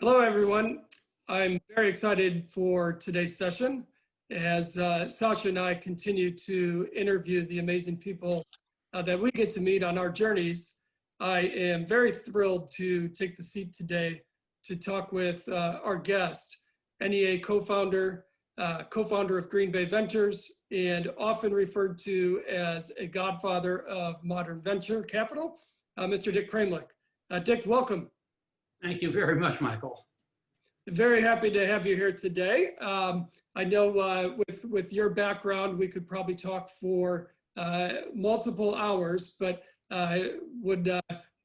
Hello, everyone. I'm very excited for today's session as Sasha and I continue to interview the amazing people that we get to meet on our journeys. I am very thrilled to take the seat today to talk with our guest, NEA co-founder of Green Bay Ventures, and often referred to as a godfather of modern venture capital, Mr. Dick Kramlich. Dick, welcome. Thank you very much, Michael. Very happy to have you here today. I know with your background, we could probably talk for multiple hours, but would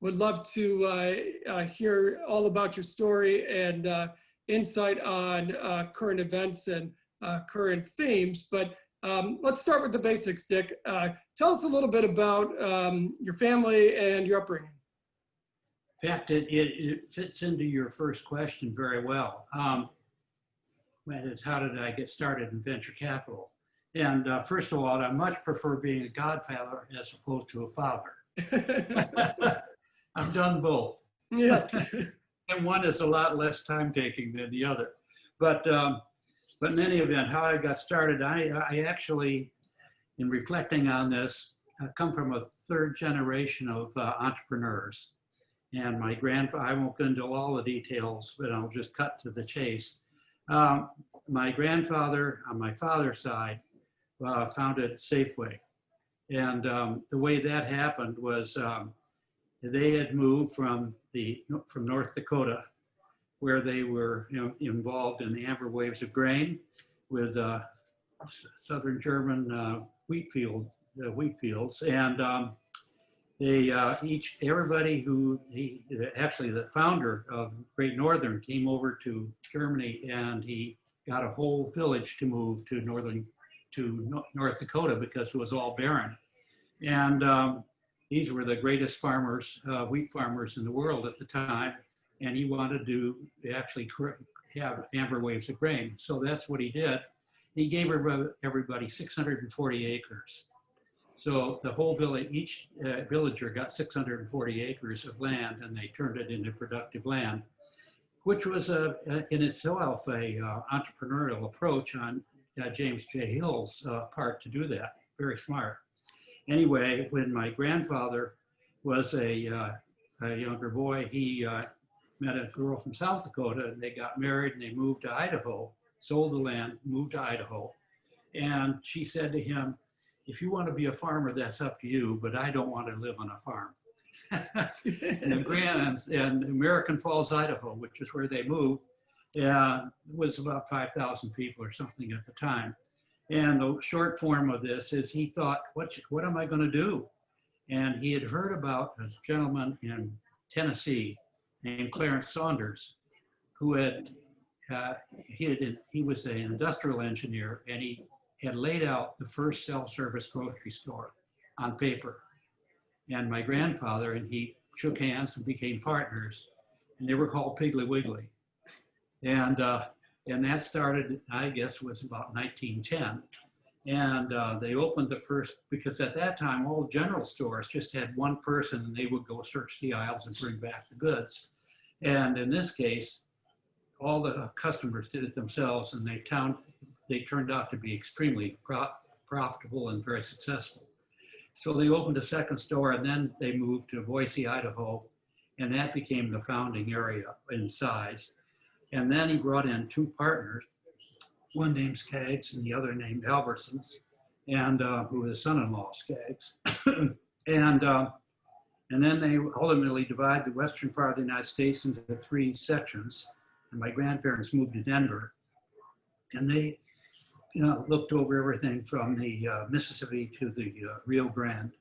love to hear all about your story and insight on current events and current themes. But let's start with the basics, Dick. Tell us a little bit about your family and your upbringing. In fact, it fits into your first question very well. That is, how did I get started in venture capital? And first of all, I much prefer being a godfather as opposed to a father. I've done both. Yes. And one is a lot less time taking than the other. But in any event, how I got started, I actually, in reflecting on this, come from a third generation of entrepreneurs. And my grandfather, I won't go into all the details, but I'll just cut to the chase. My grandfather on my father's side founded Safeway. And the way that happened was they had moved from North Dakota, where they were involved in the amber waves of grain with Southern German wheat fields. And everybody actually the founder of Great Northern came over to Germany, and he got a whole village to move to North Dakota because it was all barren. And these were the greatest farmers, wheat farmers in the world at the time. And he wanted to actually have amber waves of grain. So that's what he did. He gave everybody 640 acres. So the whole village, each villager got 640 acres of land, and they turned it into productive land, which was in itself a entrepreneurial approach on James J. Hill's part to do that. Very smart. Anyway, when my grandfather was a younger boy, he met a girl from South Dakota, and they got married, and they moved to Idaho, sold the land, moved to Idaho. And she said to him, "If you want to be a farmer, that's up to you, but I don't want to live on a farm." and American Falls, Idaho, which is where they moved, was about 5,000 people or something at the time. And the short form of this is he thought, what am I going to do? And he had heard about this gentleman in Tennessee named Clarence Saunders, who he was an industrial engineer, and he had laid out the first self-service grocery store on paper. And my grandfather and he shook hands and became partners, and they were called Piggly Wiggly. And that started, I guess, was about 1910. And they opened the first, because at that time, all general stores just had one person, and they would go search the aisles and bring back the goods. And in this case, all the customers did it themselves, and they turned out to be extremely profitable and very successful. So they opened a second store, and then they moved to Boise, Idaho, and that became the founding area in size. And then he brought in two partners, one named Skaggs and the other named Albertsons, and who was son-in-law Skaggs. And then they ultimately divided the western part of the United States into three sections. And my grandparents moved to Denver, and they looked over everything from the Mississippi to the Rio Grande,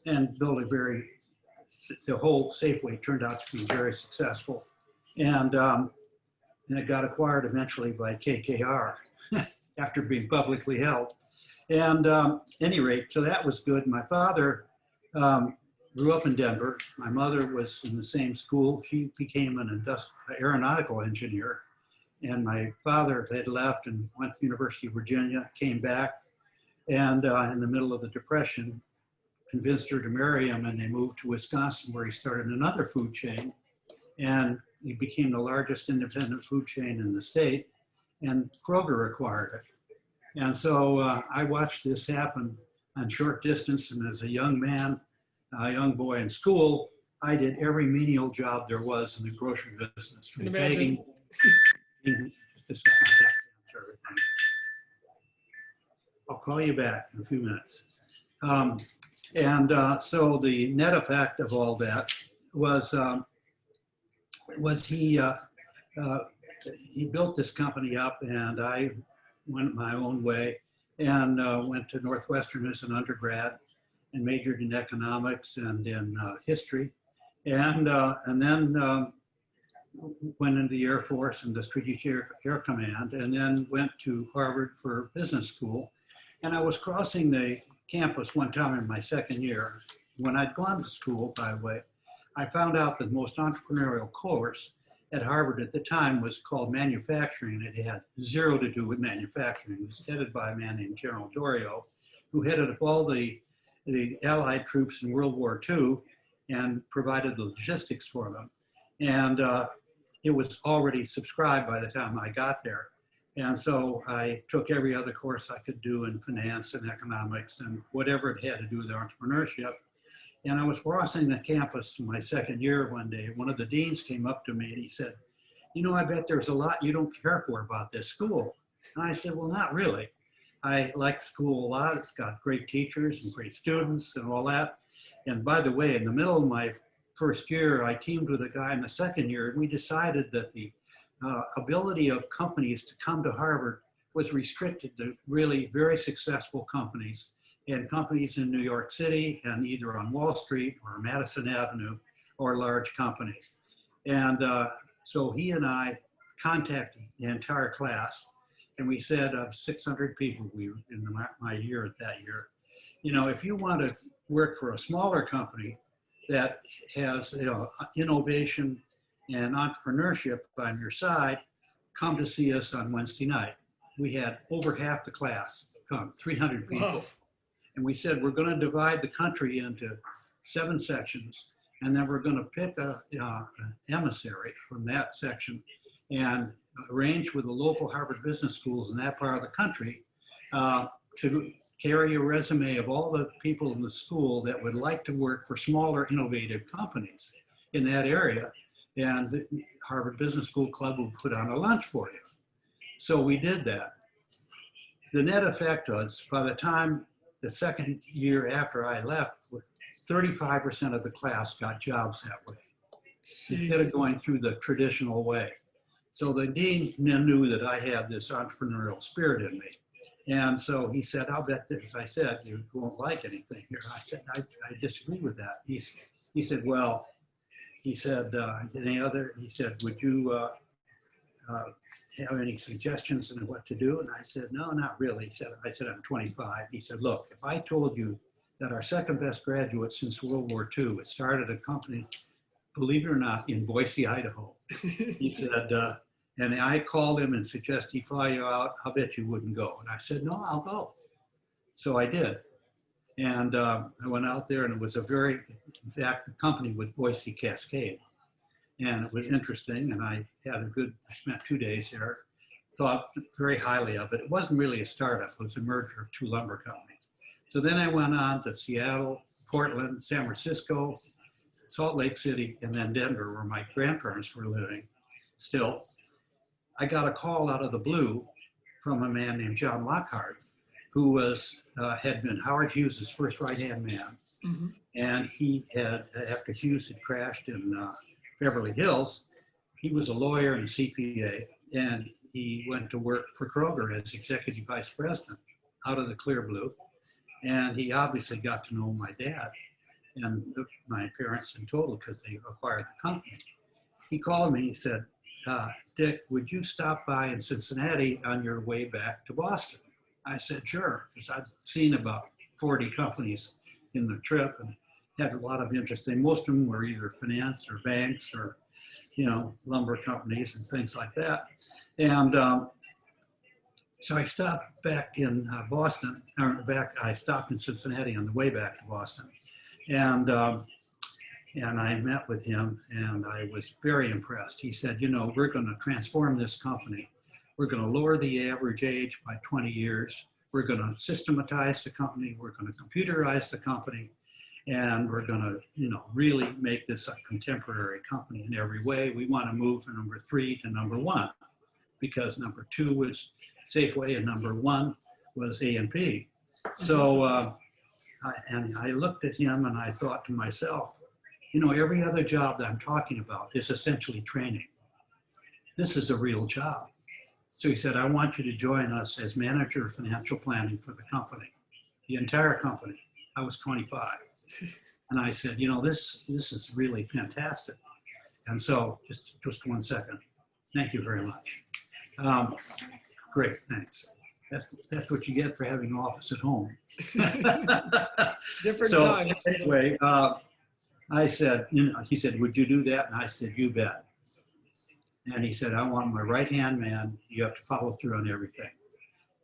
and built the whole Safeway turned out to be very successful. And it got acquired eventually by KKR after being publicly held. And any rate, so that was good. My father grew up in Denver. My mother was in the same school. She became an aeronautical engineer. And my father had left and went to the University of Virginia, came back, and in the middle of the Depression, convinced her to marry him, and they moved to Wisconsin, where he started another food chain. And he became the largest independent food chain in the state, and Kroger acquired it. And so I watched this happen on short distance, and as a young man, a young boy in school, I did every menial job there was in the grocery business, from begging. Just a second, I have to answer everything. I'll call you back in a few minutes. So the net effect of all that was he built this company up, and I went my own way and went to Northwestern as an undergrad and majored in economics and in history, and then went into the Air Force and the Strategic Air Command, and then went to Harvard for business school. And I was crossing the campus one time in my second year. When I'd gone to school, by the way, I found out that the most entrepreneurial course at Harvard at the time was called manufacturing. It had zero to do with manufacturing. It was headed by a man named General Dorio, who headed up all the Allied troops in World War II and provided the logistics for them. And it was already subscribed by the time I got there. And so I took every other course I could do in finance and economics and whatever it had to do with entrepreneurship. And I was crossing the campus in my second year one day. One of the deans came up to me and he said, "You know, I bet there's a lot you don't care for about this school." And I said, "Well, not really. I like school a lot. It's got great teachers and great students and all that. And by the way, in the middle of my first year, I teamed with a guy in the second year, and we decided that the ability of companies to come to Harvard was restricted to really very successful companies, and companies in New York City and either on Wall Street or Madison Avenue or large companies." And so he and I contacted the entire class, and we said of 600 people we were in my year that year, you know, if you want to work for a smaller company that has, you know, innovation and entrepreneurship on your side, come to see us on Wednesday night. We had over half the class come, 300 people. Wow. And we said, we're going to divide the country into 7 sections, and then we're going to pick an emissary from that section and arrange with the local Harvard business schools in that part of the country to carry a resume of all the people in the school that would like to work for smaller, innovative companies in that area. And the Harvard Business School Club will put on a lunch for you. So we did that. The net effect was, by the time the second year after I left, 35% of the class got jobs that way, instead of going through the traditional way. So the dean knew that I had this entrepreneurial spirit in me. And so he said, "I'll bet that," as I said, "you won't like anything here." I said, I disagree with that. He said, "Well," he said, he said, "would you have any suggestions on what to do?" And I said, "No, not really." I said, "I'm 25. He said, "Look, if I told you that our second best graduate since World War II had started a company, believe it or not, in Boise, Idaho." He said, and I called him and suggested he fly you out. "I'll bet you wouldn't go." And I said, "No, I'll go." So I did. And I went out there, and it was in fact, the company was Boise Cascade. And it was interesting, and I spent 2 days there, thought very highly of it. It wasn't really a startup, it was a merger of 2 lumber companies. So then I went on to Seattle, Portland, San Francisco, Salt Lake City, and then Denver, where my grandparents were living still. I got a call out of the blue from a man named John Lockhart, who had been Howard Hughes' first right-hand man. Mm-hmm. And he had, after Hughes had crashed in Beverly Hills, he was a lawyer and a CPA, and he went to work for Kroger as executive vice president out of the clear blue. And he obviously got to know my dad and my parents in total because they acquired the company. He called me, he said, "Dick, would you stop by in Cincinnati on your way back to Boston?" I said, "Sure," because I've seen about 40 companies in the trip and had a lot of interest in. Most of them were either finance or banks or, you know, lumber companies and things like that. And so I stopped back in Boston, I stopped in Cincinnati on the way back to Boston. And And I met with him and I was very impressed. He said, you know, we're going to transform this company. We're going to lower the average age by 20 years. We're going to systematize the company. We're going to computerize the company. And we're going to, you know, really make this a contemporary company in every way. We want to move from number 3 to number 1 because number 2 was Safeway and number 1 was A&P. So, I looked at him and I thought to myself, you know, every other job that I'm talking about is essentially training. This is a real job. So he said, I want you to join us as manager of financial planning for the company, the entire company. I was 25. And I said, you know, this is really fantastic. And so just 1 second. Thank you very much. Great, thanks. That's what you get for having an office at home. Different So times. anyway, I said, you know, he said, would you do that? And I said, you bet. And he said, I want my right-hand man. You have to follow through on everything.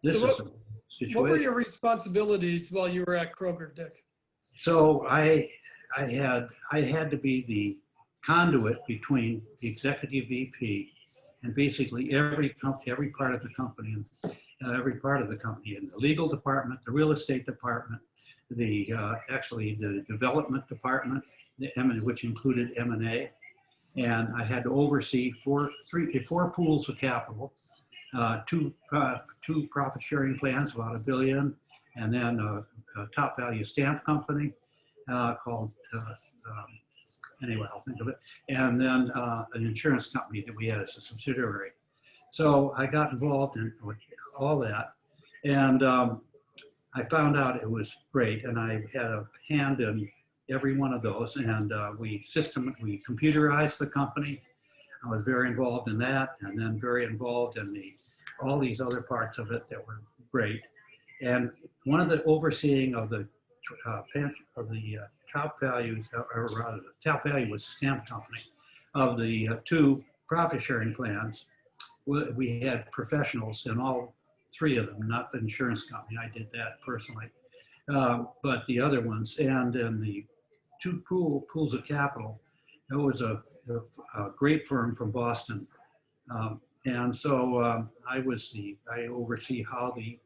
This So is a situation. What were your responsibilities while you were at Kroger, Dick? So I had to be the conduit between the executive VP and basically every part of the company, every part of the company, in the legal department, the real estate department, actually the development department, which included M&A, and I had to oversee four pools of capital, two profit sharing plans, about $1 billion, and then a top value stamp company called, anyway, I'll think of it, and then an insurance company that we had as a subsidiary. So I got involved in all that, and I found out it was great, and I had a hand in every one of those, and we computerized the company. I was very involved in that, and then very involved in all these other parts of it that were great. And one of the overseeing of the top values, or rather, the top value was the stamp company. Of the 2 profit sharing plans, we had professionals in all 3 of them, not the insurance company. I did that personally, but the other ones, and in the 2 pools of capital, it was a great firm from Boston, and so I oversee how they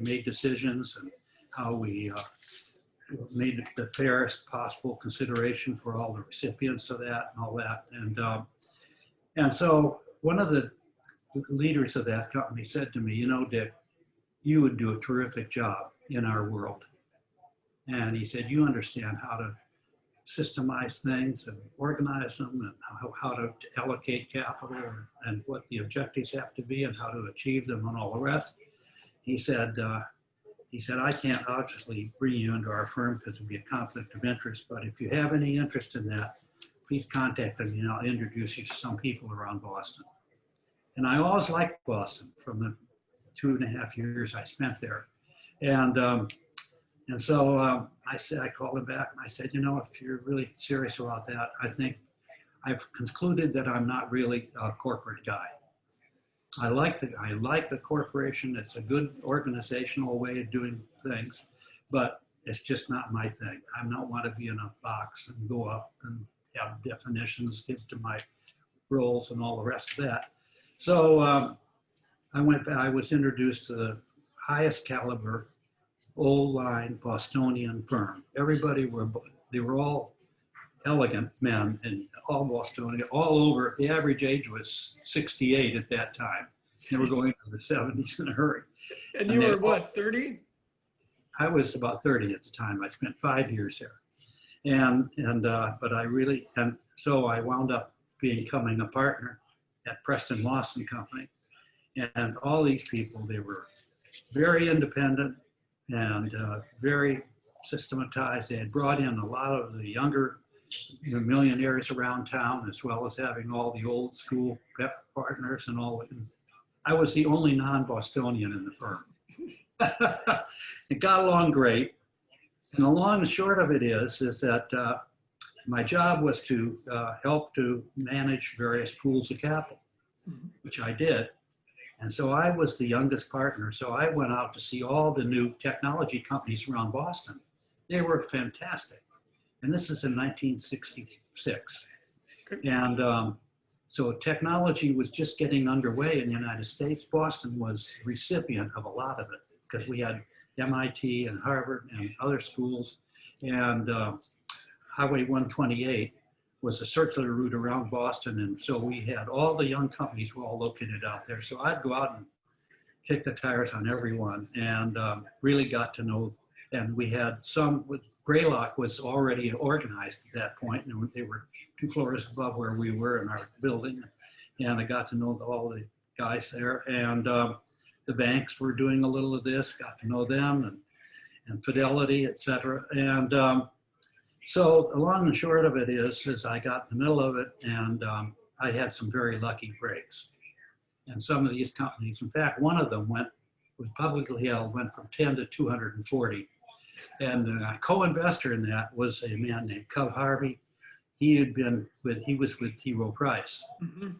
made decisions and how we made the fairest possible consideration for all the recipients of that and all that, and so one of the leaders of that company said to me, you know, Dick, you would do a terrific job in our world. And he said, you understand how to systemize things and organize them and how to allocate capital and what the objectives have to be and how to achieve them and all the rest. He said, I can't obviously bring you into our firm because it'd be a conflict of interest, but if you have any interest in that, please contact me and I'll introduce you to some people around Boston. And I always liked Boston from the 2.5 years I spent there. And so I called him back and I said, you know, if you're really serious about that, I think I've concluded that I'm not really a corporate guy. I like the corporation. It's a good organizational way of doing things, but it's just not my thing. I don't want to be in a box and go up and have definitions give to my roles and all the rest of that. So I was introduced to the highest caliber, old line Bostonian firm. They were all elegant men and all Bostonian, all over. The average age was 68 at that time. They were going to the 70s in a hurry. And you were what, 30? I was about 30 at the time. I spent 5 years there. So I wound up becoming a partner at Preston Lawson Company. And all these people, they were very independent and very systematized. They had brought in a lot of the younger millionaires around town, as well as having all the old school pep partners and all. I was the only non-Bostonian in the firm. It got along great. And the long and short of it is that my job was to help to manage various pools of capital, which I did. And so I was the youngest partner. So I went out to see all the new technology companies around Boston. They were fantastic. And this is in 1966. Okay. And so technology was just getting underway in the United States. Boston was recipient of a lot of it because we had MIT and Harvard and other schools. And Highway 128 was a circular route around Boston. And so we had all the young companies were all located out there. So I'd go out and kick the tires on everyone and really got to know. And we had some, Greylock was already organized at that point, and they were 2 floors above where we were in our building. And I got to know all the guys there. And the banks were doing a little of this, got to know them, and Fidelity, et cetera. And so the long and short of it is I got in the middle of it, and I had some very lucky breaks. And some of these companies, in fact, one of them was publicly held, went from 10 to 240. And a co-investor in that was a man named Cub Harvey. He was with T. Rowe Price. Mm-hmm.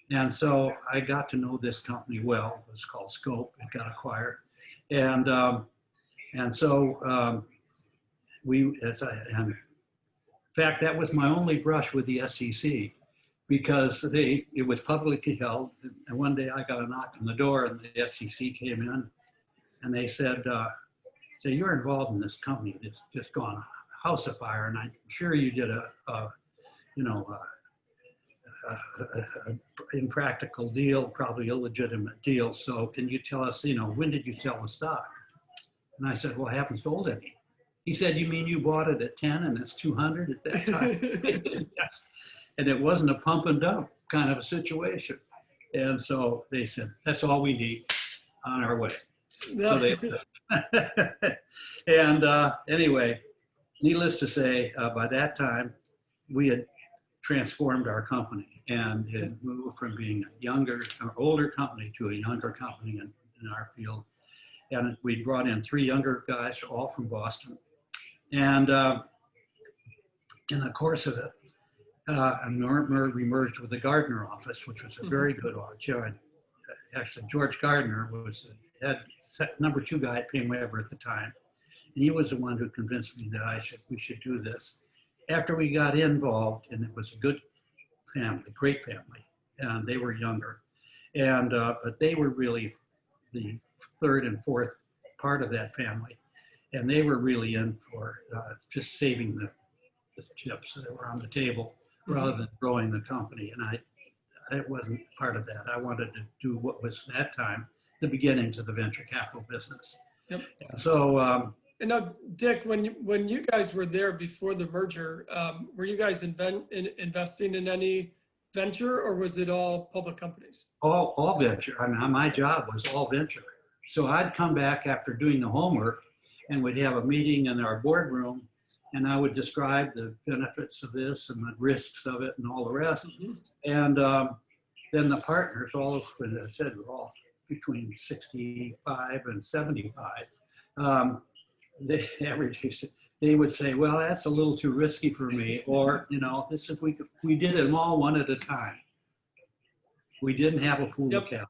And so I got to know this company well. It was called Scope. It got acquired. And so in fact, that was my only brush with the SEC, because it was publicly held. And one day I got a knock on the door, and the SEC came in, and they said, so you're involved in this company that's just gone house afire, and I'm sure you did a impractical deal, probably illegitimate deal. So can you tell us, when did you sell the stock? And I said, well, I haven't sold any. He said, you mean you bought it at 10 and it's 200 at that time? Yes. And it wasn't a pump and dump kind of a situation. And so they said, that's all we need, on our way. So they, and anyway, needless to say, by that time, we had transformed our company and had moved from being a older company to a younger company in our field. And we brought in 3 younger guys, all from Boston. And in the course of it, we merged with the Gardner office, which was a very good job. Actually, George Gardner was the head number 2 guy at Payne Weber at the time. And he was the one who convinced me that we should do this. After we got involved, and it was a good family, great family, and they were younger. And but they were really the 3rd and 4th part of that family. And they were really in for just saving the chips that were on the table rather than growing the company. And I wasn't part of that. I wanted to do what was, at that time, the beginnings of the venture capital business. Yep. So, and now, Dick, when you guys were there before the merger, were you guys investing in any venture, or was it all public companies? All venture. I mean, my job was all venture. So I'd come back after doing the homework, and we'd have a meeting in our boardroom, and I would describe the benefits of this and the risks of it and all the rest. Mm-hmm. And then the partners, all, as I said, were all between 65 and 75. They would say, well, that's a little too risky for me. Or, this is, we did them all one at a time. We didn't have a pool of capital.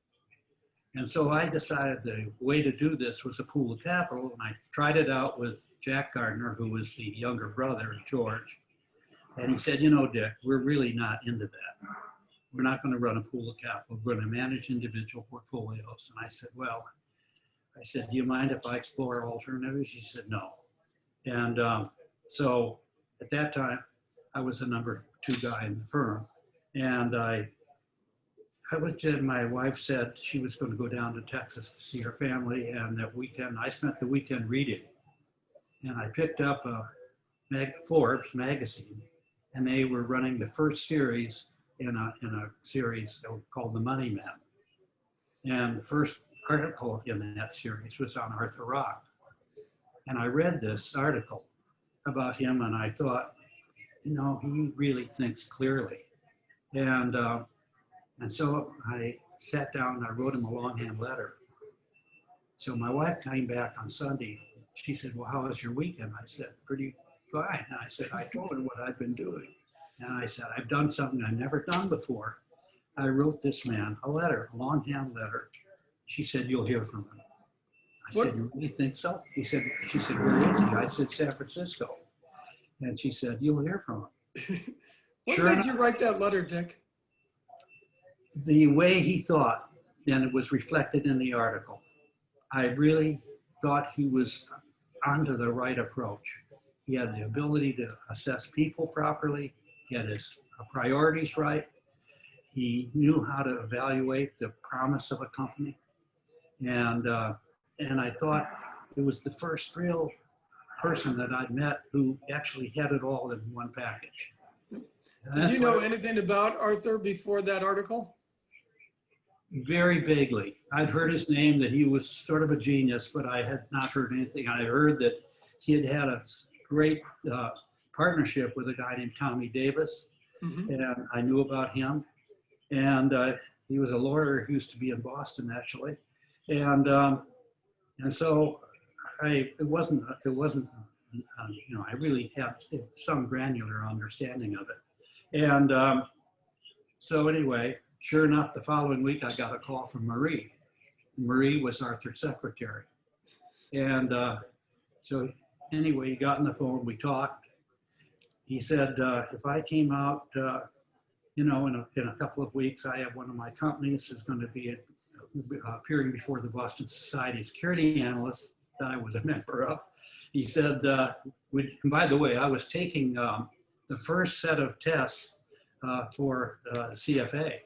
And so I decided the way to do this was a pool of capital. And I tried it out with Jack Gardner, who was the younger brother of George. And he said, Dick, we're really not into that. We're not going to run a pool of capital. We're going to manage individual portfolios. And I said, do you mind if I explore alternatives? He said, no. And so at that time, I was the number 2 guy in the firm. And my wife said she was going to go down to Texas to see her family. And that weekend, I spent the weekend reading. And I picked up a Forbes magazine, and they were running the first series in a series called The Money Men. And the first article in that series was on Arthur Rock. And I read this article about him, and I thought, he really thinks clearly. And so I sat down and I wrote him a longhand letter. So my wife came back on Sunday. She said, well, how was your weekend? I said, pretty fine. And I said, I told her what I'd been doing. And I said, I've done something I've never done before. I wrote this man a letter, a longhand letter. She said, you'll hear from him. I said, you really think so? She said, where is he? I said, San Francisco. And she said, "You'll hear from him." What Sure made enough, you write that letter, Dick? the way he thought, and it was reflected in the article. I really thought he was onto the right approach. He had the ability to assess people properly. He had his priorities right. He knew how to evaluate the promise of a company. And I thought it was the first real person that I'd met who actually had it all in one package. Did you know anything about Arthur before that article? Very vaguely. I'd heard his name, that he was sort of a genius, but I had not heard anything. I heard that he had had a great partnership with a guy named Tommy Davis, and I knew about him. And he was a lawyer who used to be in Boston, actually. And so it wasn't, I really had some granular understanding of it. And so anyway, sure enough, the following week, I got a call from Marie. Marie was Arthur's secretary. And so anyway, he got on the phone, we talked. He said, if I came out, in a couple of weeks, I have one of my companies is going to be appearing before the Boston Society of Security Analysts that I was a member of. He said, and by the way, I was taking the first set of tests for CFA.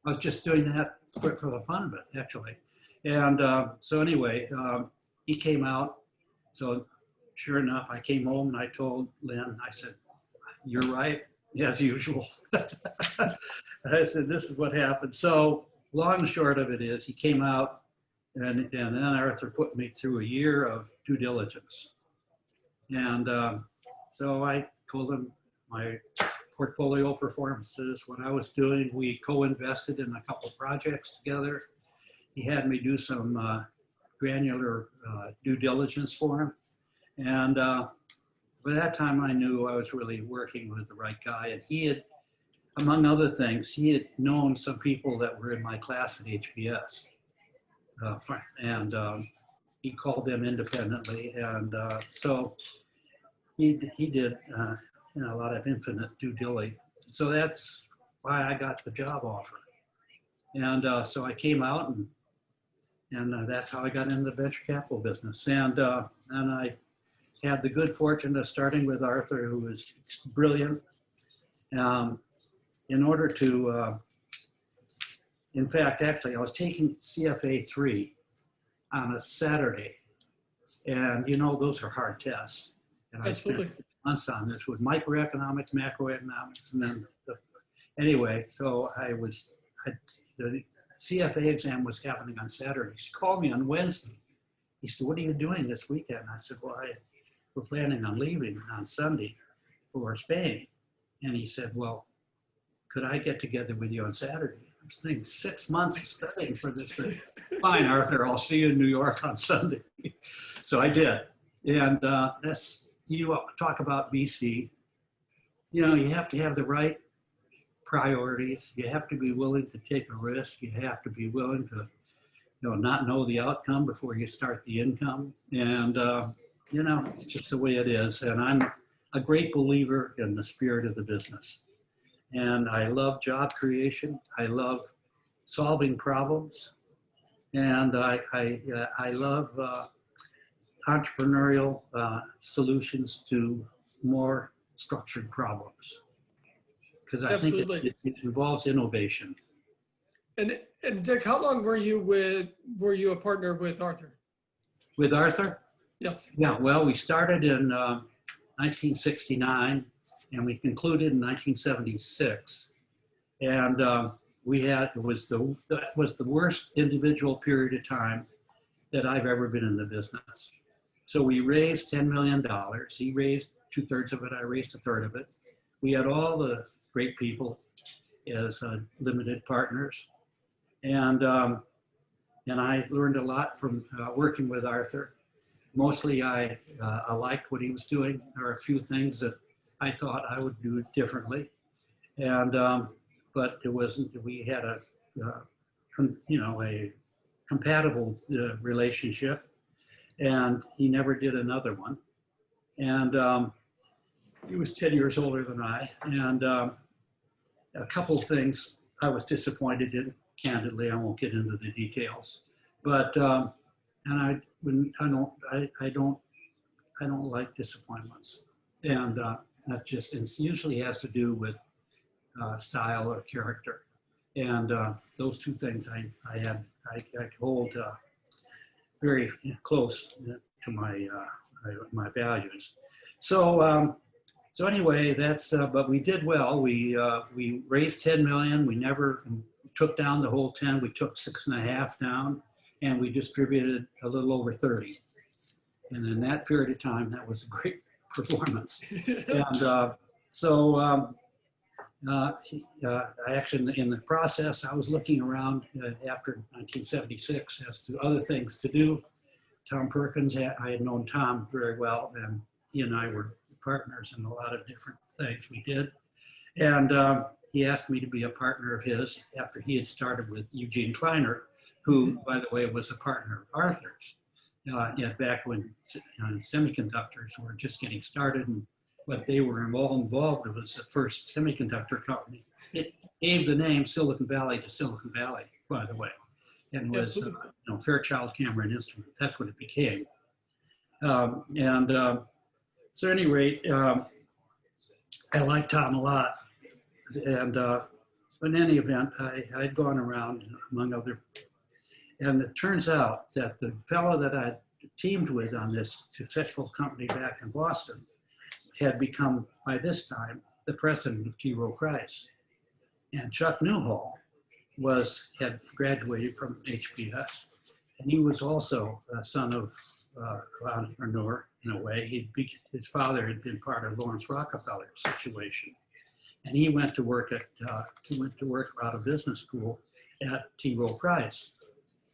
I was just doing that for the fun of it, actually. And so anyway, he came out. So sure enough, I came home and I told Lynn, I said, "You're right, as usual." I said, "This is what happened." So long and short of it is, he came out, and then Arthur put me through a year of due diligence. And so I told him my portfolio performances, what I was doing. We co-invested in a couple projects together. He had me do some granular due diligence for him. And by that time, I knew I was really working with the right guy. And he had, among other things, he had known some people that were in my class at HBS. And he called them independently. And so he did a lot of infinite due diligence. So that's why I got the job offer. And so I came out, and that's how I got into the venture capital business. And I had the good fortune of starting with Arthur, who was brilliant. In order to, in fact, actually, I was taking CFA 3 on a Saturday. And those are hard tests. And I spent months on this with microeconomics, macroeconomics, and then anyway, so the CFA exam was happening on Saturday. She called me on Wednesday. He said, "What are you doing this weekend?" I said, "Well, we're planning on leaving on Sunday for Spain." And he said, "Well, could I get together with you on Saturday?" I was thinking 6 months of studying for this thing. "Fine, Arthur, I'll see you in New York on Sunday." So I did. And that's, talk about VC. You have to have the right priorities. You have to be willing to take a risk. You have to be willing to, not know the outcome before you start the income. And, it's just the way it is. And I'm a great believer in the spirit of the business. And I love job creation. I love solving problems. And I love entrepreneurial solutions to more structured problems, because I think it involves innovation. And Dick, how long were you a partner with Arthur? With Arthur? Yes. Yeah, well, we started in 1969 and we concluded in 1976. And that was the worst individual period of time that I've ever been in the business. So we raised $10 million. He raised 2/3 of it. I raised 1/3 of it. We had all the great people as limited partners. And I learned a lot from working with Arthur. Mostly I liked what he was doing. There are a few things that I thought I would do differently. And, but it wasn't, we had a compatible relationship, and he never did another one. And He was 10 years older than I, and a couple of things I was disappointed in. Candidly, I won't get into the details, but and I don't like disappointments, and that's just, it usually has to do with style or character, and those two things I hold very close to my values. So so anyway, that's but we did well. We raised 10 million. We never took down the whole 10. We took 6.5 down, and we distributed a little over 30. And in that period of time, that was a great performance. And I actually, in the process, I was looking around after 1976 as to other things to do. Tom Perkins, I had known Tom very well, and he and I were partners in a lot of different things we did. And he asked me to be a partner of his after he had started with Eugene Kleiner, who, by the way, was a partner of Arthur's. Back when semiconductors were just getting started, and what they were all involved with was the first semiconductor company. It gave the name Silicon Valley to Silicon Valley, by the way, and was Fairchild Camera Instrument. That's what it became. So at any rate, I liked Tom a lot, and in any event, I'd gone around among other. And it turns out that the fellow that I teamed with on this successful company back in Boston had become, by this time, the president of T. Rowe Price. And Chuck Newhall had graduated from HBS, and he was also a son of an entrepreneur in a way. His father had been part of Lawrence Rockefeller's situation, and he went to work out of business school at T. Rowe Price.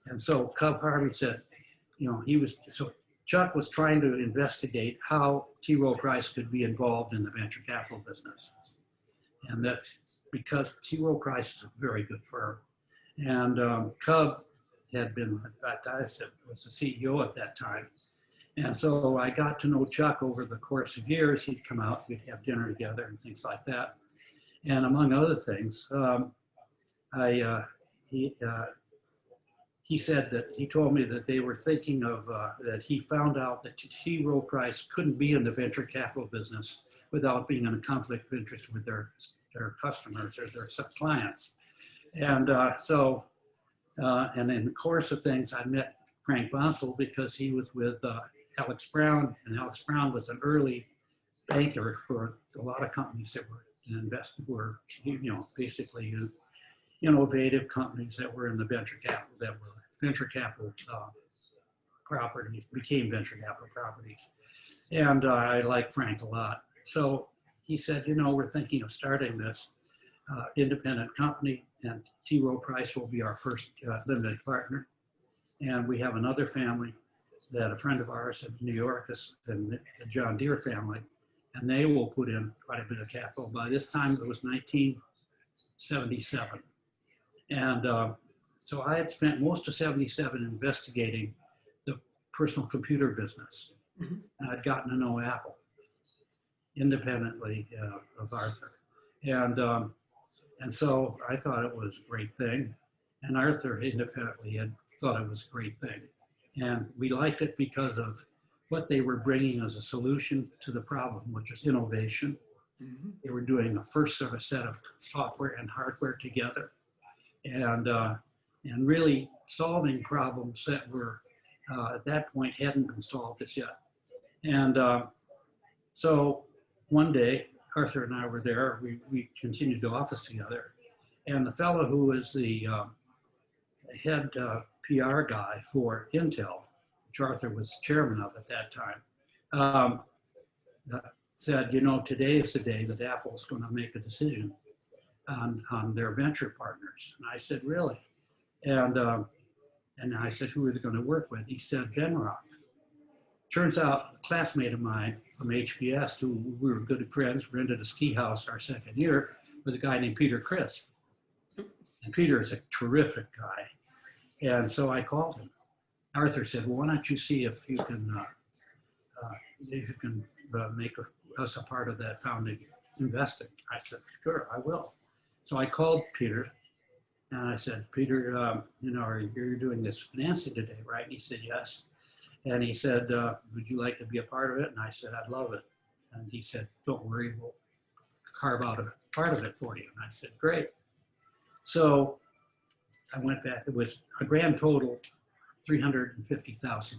And so Cub Harvey said, Chuck was trying to investigate how T. Rowe Price could be involved in the venture capital business. And that's because T. Rowe Price is a very good firm. And Cub had been, was the CEO at that time. And so I got to know Chuck over the course of years. He'd come out, we'd have dinner together and things like that. And among other things, he said that he told me that they were thinking of, that he found out that T. Rowe Price couldn't be in the venture capital business without being in a conflict of interest with their customers or their clients. And and in the course of things, I met Frank Bonsall because he was with Alex Brown, and Alex Brown was an early banker for a lot of companies that were basically innovative companies that were in the venture capital, properties, became venture capital properties. And I like Frank a lot. So he said, we're thinking of starting this independent company, and T. Rowe Price will be our first limited partner. And we have another family that a friend of ours in New York is the John Deere family, and they will put in quite a bit of capital. By this time, it was 1977. And so I had spent most of 77 investigating the personal computer business. Mm-hmm. And I'd gotten to know Apple independently of Arthur. And so I thought it was a great thing. And Arthur independently had thought it was a great thing. And we liked it because of what they were bringing as a solution to the problem, which is innovation. Mm-hmm. They were doing a first sort of set of software and hardware together. And really solving problems that were, at that point, hadn't been solved as yet. And so one day, Arthur and I were there, we continued to office together, and the fellow who was the head PR guy for Intel, which Arthur was chairman of at that time, said, today is the day that Apple's going to make a decision on their venture partners. And I said, really? And I said, who are they going to work with? He said, Venrock. Turns out a classmate of mine from HBS, who we were good friends, we rented a ski house our second year, was a guy named Peter Crisp. And Peter is a terrific guy. And so I called him. Arthur said, well, why don't you see if you can make us a part of that founding investing? I said, sure, I will. So I called Peter and I said, Peter, you're doing this financing today, right? And he said, yes. And he said, would you like to be a part of it? And I said, I'd love it. And he said, don't worry, we'll carve out a part of it for you. And I said, great. So I went back. It was a grand total, $350,000.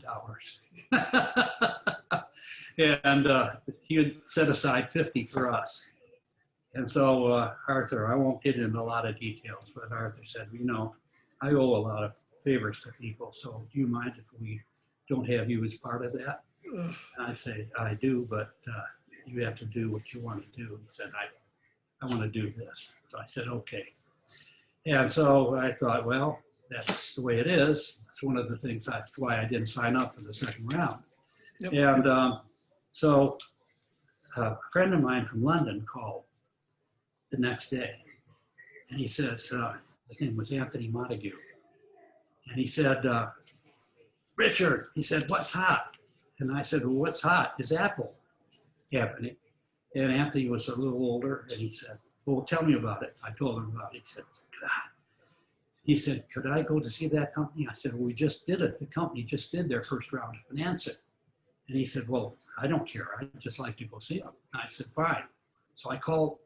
And he had set aside 50 for us. And so Arthur, I won't get into a lot of details, but Arthur said, I owe a lot of favors to people. So do you mind if we don't have you as part of that? And I'd say, I do, but you have to do what you want to do. He said, I want to do this. So I said, okay. And so I thought, well, that's the way it is. That's one of the things, that's why I didn't sign up for the second round. Yep. And so a friend of mine from London called the next day. And he says, his name was Anthony Montague. And he said, Richard, he said, what's hot? And I said, well, what's hot is Apple happening. And Anthony was a little older, and he said, well, tell me about it. I told him about it. He said, God. He said, could I go to see that company? I said, well, we just did it. The company just did their first round of financing. And he said, well, I don't care. I'd just like to go see them. And I said, fine. So I called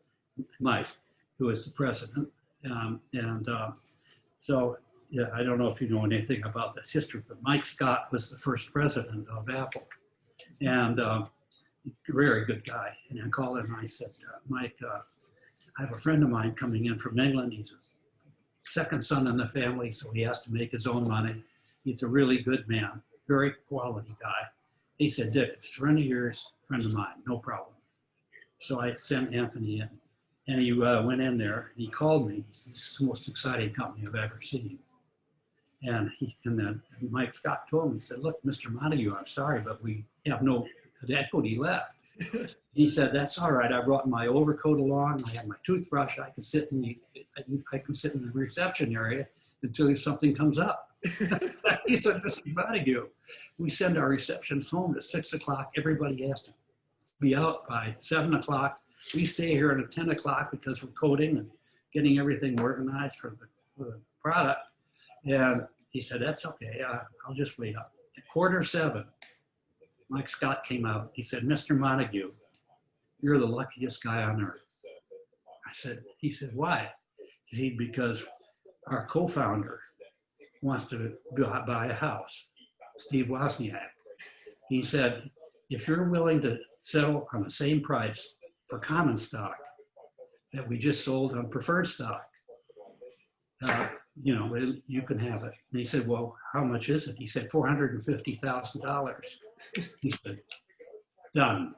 Mike, who is the president. So, yeah, I don't know if you know anything about this history, but Mike Scott was the first president of Apple. And very good guy. And I called him and I said, Mike, I have a friend of mine coming in from England. He's a second son in the family, so he has to make his own money. He's a really good man, very quality guy. He said, Dick, if it's a friend of yours, friend of mine, no problem. So I sent Anthony in, and he went in there, and he called me. He said, this is the most exciting company I've ever seen. And then Mike Scott told me, he said, look, Mr. Montague, I'm sorry, but we have no equity left. He said, that's all right. I brought my overcoat along. I have my toothbrush. I can sit in the reception area until something comes up. He said, Mr. Montague, we send our receptions home at 6 o'clock. Everybody has to be out by 7 o'clock. We stay here at 10 o'clock because we're coding and getting everything organized for the product. And he said, that's okay. I'll just wait up. At 6:45, Mike Scott came out. He said, Mr. Montague, you're the luckiest guy on earth. He said, why? He said, because our co-founder wants to buy a house, Steve Wozniak. He said, if you're willing to settle on the same price for common stock that we just sold on preferred stock, you can have it. And he said, well, how much is it? He said, $450,000. He said, done.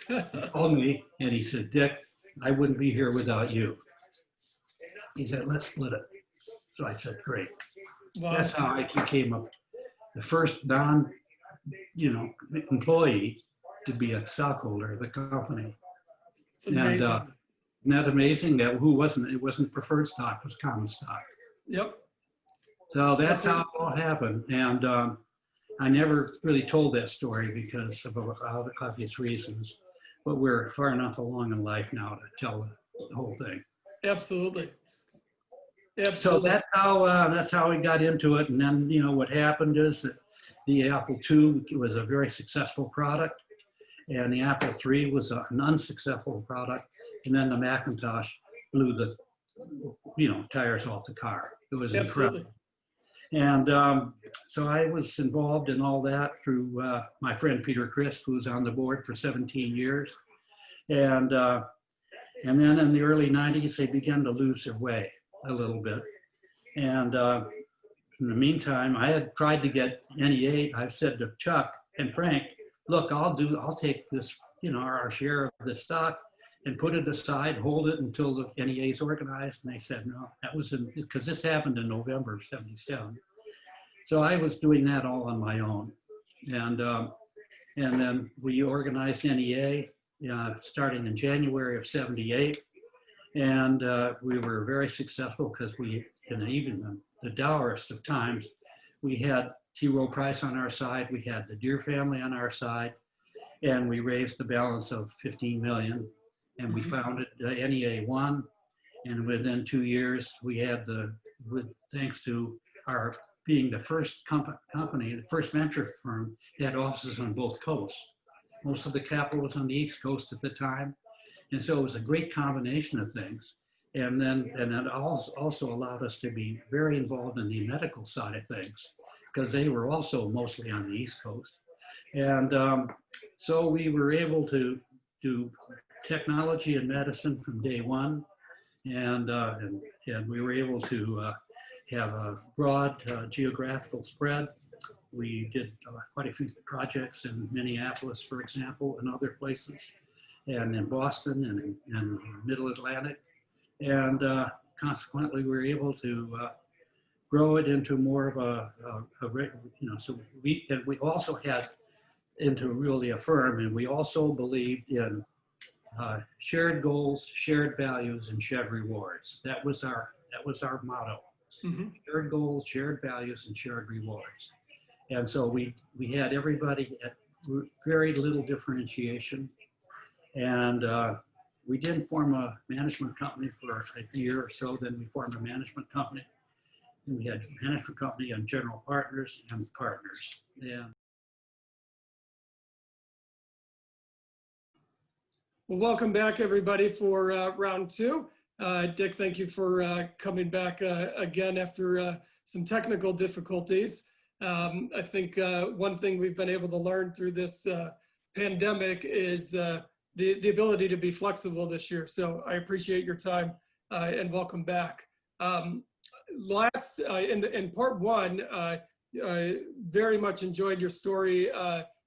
He called me and he said, Dick, I wouldn't be here without you. He said, let's split it. So I said, great. Wow. That's how I became the first employee to be a stockholder of the company. It's amazing. And isn't that amazing? That it wasn't preferred stock, it was common stock. Yep. So that's how it all happened. And I never really told that story because of obvious reasons, but we're far enough along in life now to tell the whole thing. Absolutely. So that's how we got into it. And then, what happened is that the Apple II was a very successful product, and the Apple III was an unsuccessful product. And then the Macintosh blew the, tires off the car. It was incredible. And so I was involved in all that through my friend Peter Crisp, who was on the board for 17 years. And then in the early 90s, they began to lose their way a little bit. And in the meantime, I had tried to get NEA. I said to Chuck and Frank, look, I'll take this, our share of the stock and put it aside, hold it until the NEA is organized. And they said, no, that was because this happened in November of 77. So I was doing that all on my own. And then we organized NEA starting in January of 78. And we were very successful because even the dourest of times, we had T. Rowe Price on our side, we had the Deere family on our side, and we raised the balance of 15 million, and we founded NEA 1, and within 2 years, we had thanks to our being the first company, the first venture firm, had offices on both coasts. Most of the capital was on the East Coast at the time. And so it was a great combination of things. And it also allowed us to be very involved in the medical side of things, because they were also mostly on the East Coast. And so we were able to do technology and medicine from day one. And we were able to have a broad geographical spread. We did quite a few projects in Minneapolis, for example, and other places, and in Boston and Middle Atlantic. And consequently, we were able to grow it into more of so we also had into really a firm, and we also believed in shared goals, shared values, and shared rewards. That was our motto. Mm-hmm. Shared goals, shared values, and shared rewards. And so we had everybody at very little differentiation. And we didn't form a management company for a year or so. Then we formed a management company. And we had a management company and general partners and partners. And well, welcome back, everybody, for round two. Dick, thank you for coming back again after some technical difficulties. I think one thing we've been able to learn through this pandemic is the ability to be flexible this year. So I appreciate your time and welcome back. In part one, very much enjoyed your story,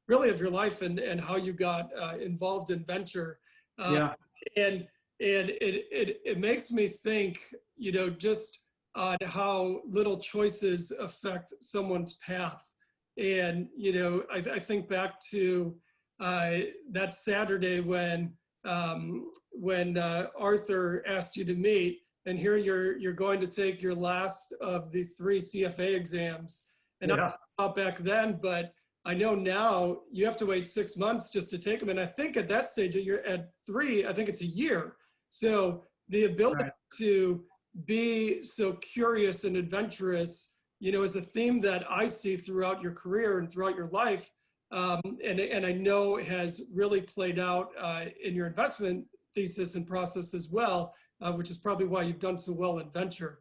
really of your life and how you got involved in venture. Yeah. And it makes me think, just on how little choices affect someone's path. And, I think back to that Saturday when Arthur asked you to meet, and here you're going to take your last of the 3 CFA exams. And yeah. I thought back then, but I know now you have to wait 6 months just to take them. And I think at that stage, you're at 3, I think it's a year. So the ability to be so curious and adventurous, is a theme that I see throughout your career and throughout your life. And I know has really played out in your investment thesis and process as well, which is probably why you've done so well in venture.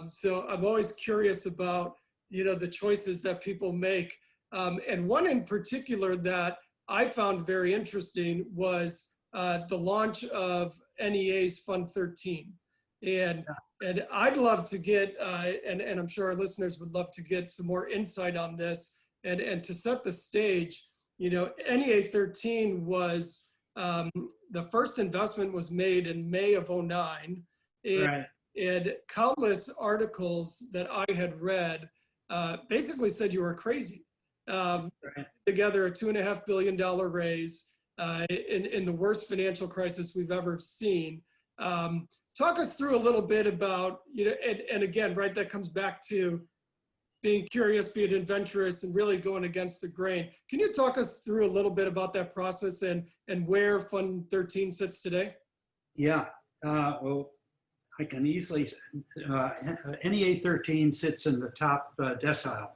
So I'm always curious about, the choices that people make. And one in particular that I found very interesting was the launch of NEA's Fund 13. And I'd love to get, and I'm sure our listeners would love to get some more insight on this. And to set the stage, NEA 13 was, the first investment was made in May of 2009. And countless articles that I had read basically said you were crazy. Together a $2.5 billion raise in the worst financial crisis we've ever seen. Talk us through a little bit about, and again, right, that comes back to being curious, being adventurous, and really going against the grain. Can you talk us through a little bit about that process and where Fund 13 sits today? Yeah, well, I can easily, NEA 13 sits in the top decile.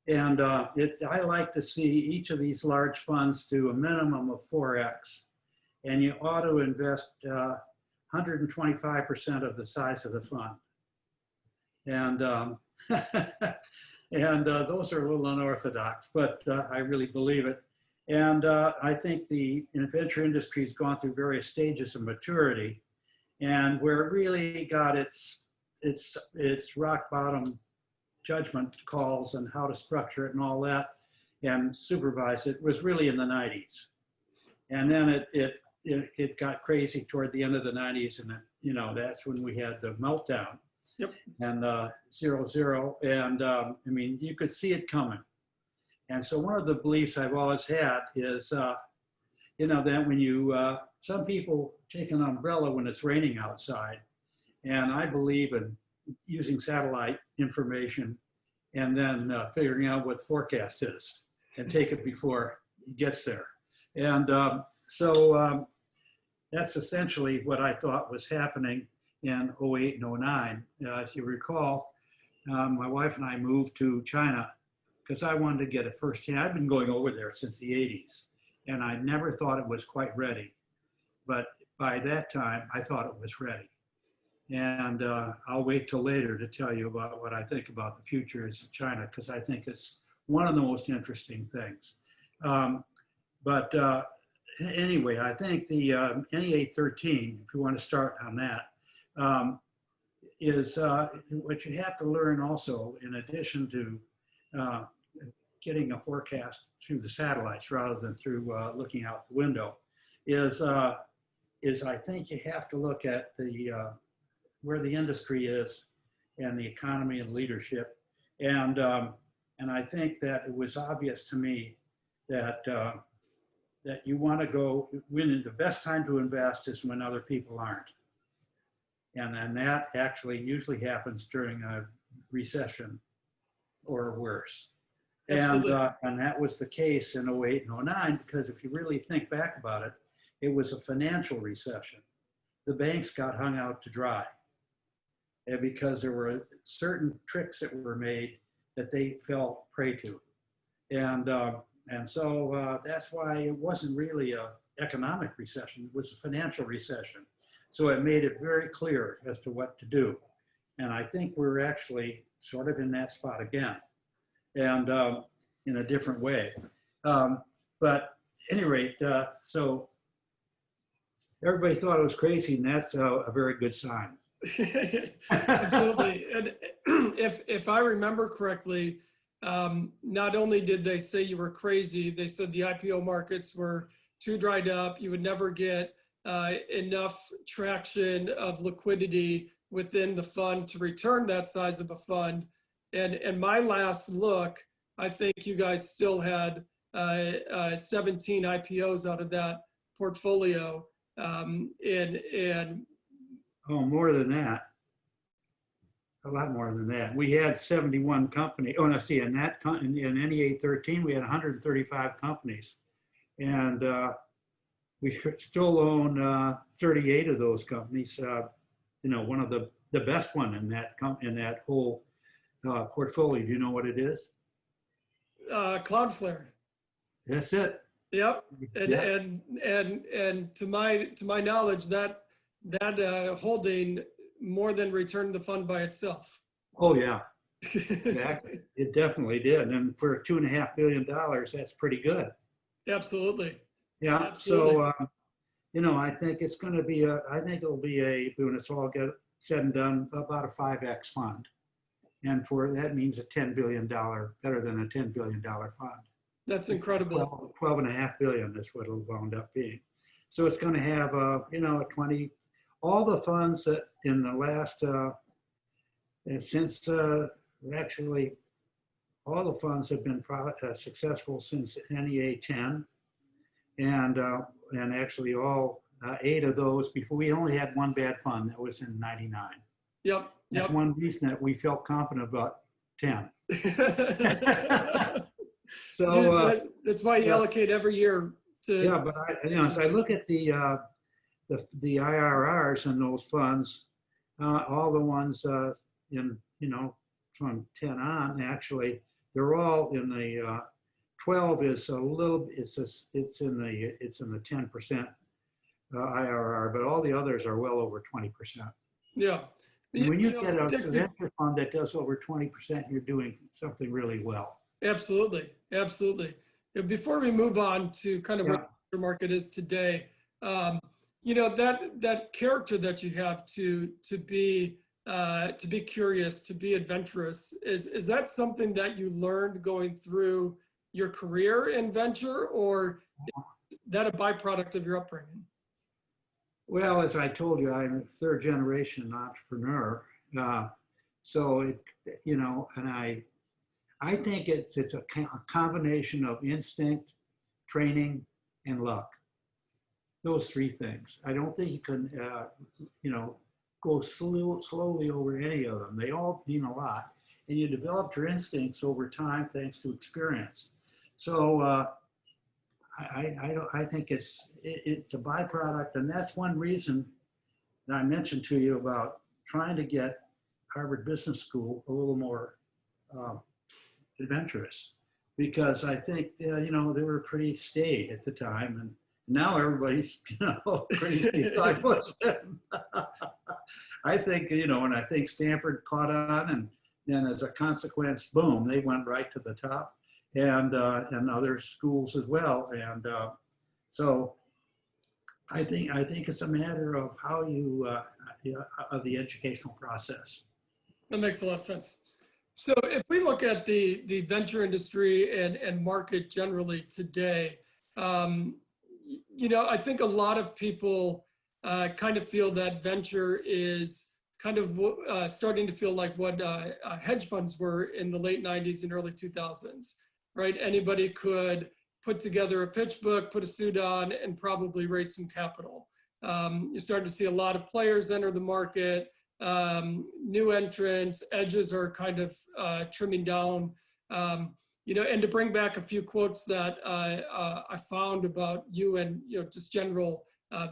And I like to see each of these large funds do a minimum of 4x. And you ought to invest 125% of the size of the fund. And those are a little unorthodox, but I really believe it. And I think the venture industry has gone through various stages of maturity, and where it really got its rock bottom judgment calls and how to structure it and all that and supervise it was really in the 90s. And then it got crazy toward the end of the 90s, and that's when we had the meltdown. Yep. And 0.0, and I mean, you could see it coming. And so one of the beliefs I've always had is, that when some people take an umbrella when it's raining outside, and I believe in using satellite information and then figuring out what the forecast is and take it before it gets there. And so that's essentially what I thought was happening in '08 and '09. If you recall, my wife and I moved to China because I wanted to get a firsthand. I've been going over there since the '80s, and I never thought it was quite ready. But by that time, I thought it was ready. And I'll wait till later to tell you about what I think about the future of China, because I think it's one of the most interesting things. But anyway, I think the NEA 13, if you want to start on that, is what you have to learn also, in addition to getting a forecast through the satellites rather than through looking out the window, is I think you have to look at the where the industry is and the economy and leadership. And I think that it was obvious to me that that you want to go, when the best time to invest is when other people aren't. And that actually usually happens during a recession or worse. And that was the case in '08 and '09, because if you really think back about it, it was a financial recession. The banks got hung out to dry, and because there were certain tricks that were made that they fell prey to. And so that's why it wasn't really an economic recession, it was a financial recession. So it made it very clear as to what to do. And I think we're actually sort of in that spot again, and in a different way. But at any rate, so everybody thought it was crazy, and that's a very good sign. Absolutely. And if I remember correctly, not only did they say you were crazy, they said the IPO markets were too dried up. You would never get enough traction of liquidity within the fund to return that size of a fund. And my last look, I think you guys still had 17 IPOs out of that portfolio. And Oh, more than that. A lot more than that. We had 71 companies. Oh, no, see, in NEA 13, we had 135 companies. And we still own 38 of those companies. You know, one of the best one in that whole portfolio. Do you know what it is? Cloudflare. That's it. Yep. And, Yeah. and to my knowledge, that holding more than returned the fund by itself. Oh yeah, exactly. It definitely did. And for $2.5 billion, that's pretty good. Absolutely. Yeah. Absolutely. So, you know, I think it's going to be I think it'll be when it's all said and done, about a 5X fund. And that means a $10 billion, better than a $10 billion fund. That's incredible. 12.5 billion is what it'll wound up being. So it's going to have, you know, all the funds that in the last, since actually all the funds have been successful since NEA 10, and actually all 8 of those before. We only had one bad fund, that was in '99. Yep. That's one reason that we felt confident about 10. So that's why you allocate every year to. Yeah, but you know, as I look at the IRRs in those funds, all the ones in, you know, from 10 on, actually, they're all in the 12 is a little, it's in the 10% IRR, but all the others are well over 20%. Yeah. And when you get a venture fund that does over 20%, you're doing something really well. Absolutely, absolutely. Before we move on to kind of what the market is today, you know, that character that you have to be curious, to be adventurous, is that something that you learned going through your career in venture, or is that a byproduct of your upbringing? Well, as I told you, I'm a third generation entrepreneur. So it, you know, and I think it's a combination of instinct, training, and luck. Those 3 things. I don't think you can, you know, go slowly over any of them. They all mean a lot. And you develop your instincts over time thanks to experience. So I think it's a byproduct, and that's one reason that I mentioned to you about trying to get Harvard Business School a little more adventurous, because I think they were pretty staid at the time, and now everybody's pretty like them. I think and I think Stanford caught on, and then as a consequence, boom, they went right to the top, and other schools as well, and so I think it's a matter of how of the educational process. That makes a lot of sense. So if we look at the venture industry and market generally today, I think a lot of people kind of feel that venture is kind of starting to feel like what hedge funds were in the late 90s and early 2000s, right? Anybody could put together a pitch book, put a suit on, and probably raise some capital. You're starting to see a lot of players enter the market, new entrants, edges are kind of trimming down. And to bring back a few quotes that I found about you and just general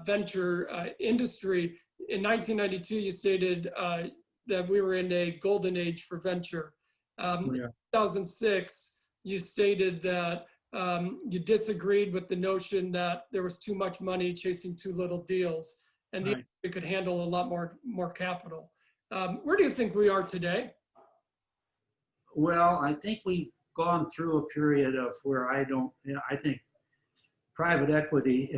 venture industry. In 1992, you stated that we were in a golden age for venture. In 2006, you stated that you disagreed with the notion that there was too much money chasing too little deals, and the industry could handle a lot more capital. Where do you think we are today? Well, I think we've gone through a period of where I think private equity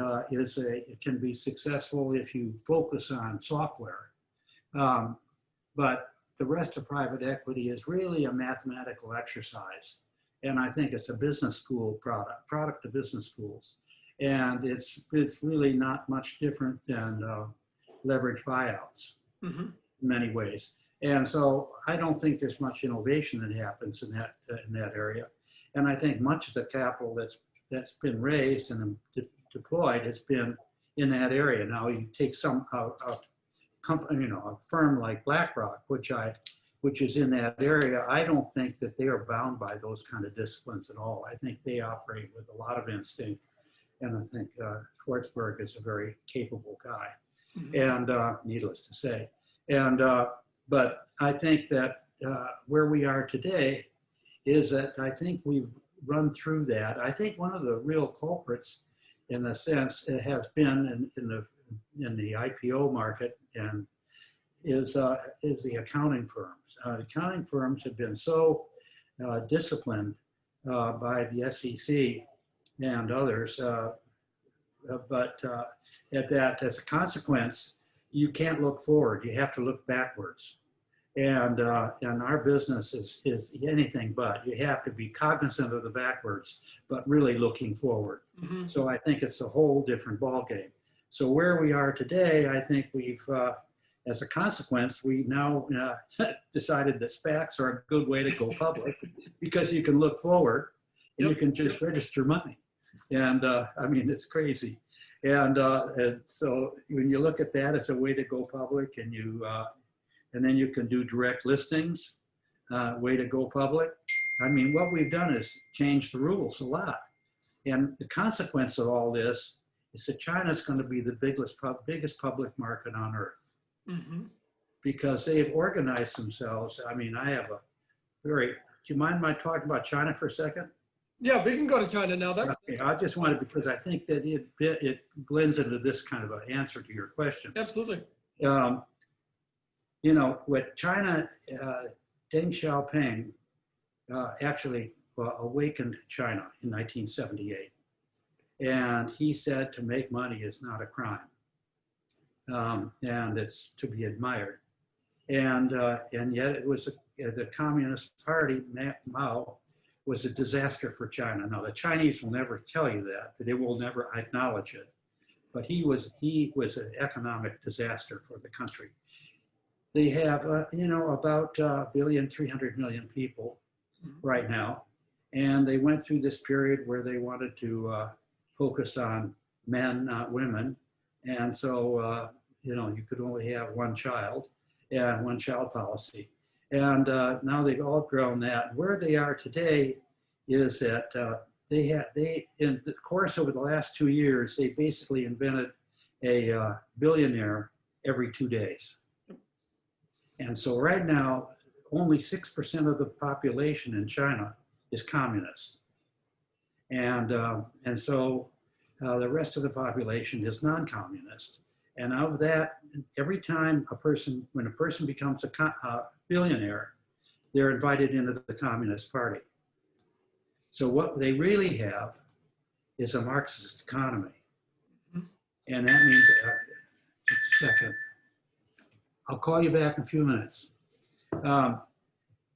can be successful if you focus on software. But the rest of private equity is really a mathematical exercise. And I think it's a business school product of business schools. And it's really not much different than leveraged buyouts in many ways. And so I don't think there's much innovation that happens in that area. And I think much of the capital that's been raised and deployed has been in that area. Now you take a company, a firm like BlackRock, which is in that area. I don't think that they are bound by those kind of disciplines at all. I think they operate with a lot of instinct, and I think Schwartzberg is a very capable guy, and needless to say. And but I think that where we are today is that I think we've run through that. I think one of the real culprits, in the sense, it has been in the IPO market and is the accounting firms. Accounting firms have been so disciplined by the SEC and others, but at that, as a consequence, you can't look forward. You have to look backwards. And our business is anything but. You have to be cognizant of the backwards, but really looking forward. So I think it's a whole different ballgame. So where we are today, I think we've, as a consequence, we now decided that SPACs are a good way to go public because you can look forward and you can just register money. And I mean, it's crazy. And so when you look at that as a way to go public, and then you can do direct listings, way to go public. I mean, what we've done is change the rules a lot. And the consequence of all this is that China's going to be the biggest public market on earth. Because they've organized themselves. I mean, do you mind my talking about China for a second? Yeah, we can go to China now. That's okay. I just wanted, because I think that it blends into this kind of an answer to your question. Absolutely. With China, Deng Xiaoping actually awakened China in 1978. And he said to make money is not a crime. And it's to be admired. And yet it was the Communist Party, Mao, was a disaster for China. Now the Chinese will never tell you that, but they will never acknowledge it. But he was an economic disaster for the country. They have, about 1,300,000,000 people right now. And they went through this period where they wanted to focus on men, not women. And so, you could only have one child and one child policy. And now they've all grown that. Where they are today is that in the course over the last 2 years, they basically invented a billionaire every 2 days. And so right now, only 6% of the population in China is communist. And so the rest of the population is non-communist. And of that, every time when a person becomes a billionaire, they're invited into the Communist Party. So what they really have is a Marxist economy. And that means, just a second, I'll call you back in a few minutes.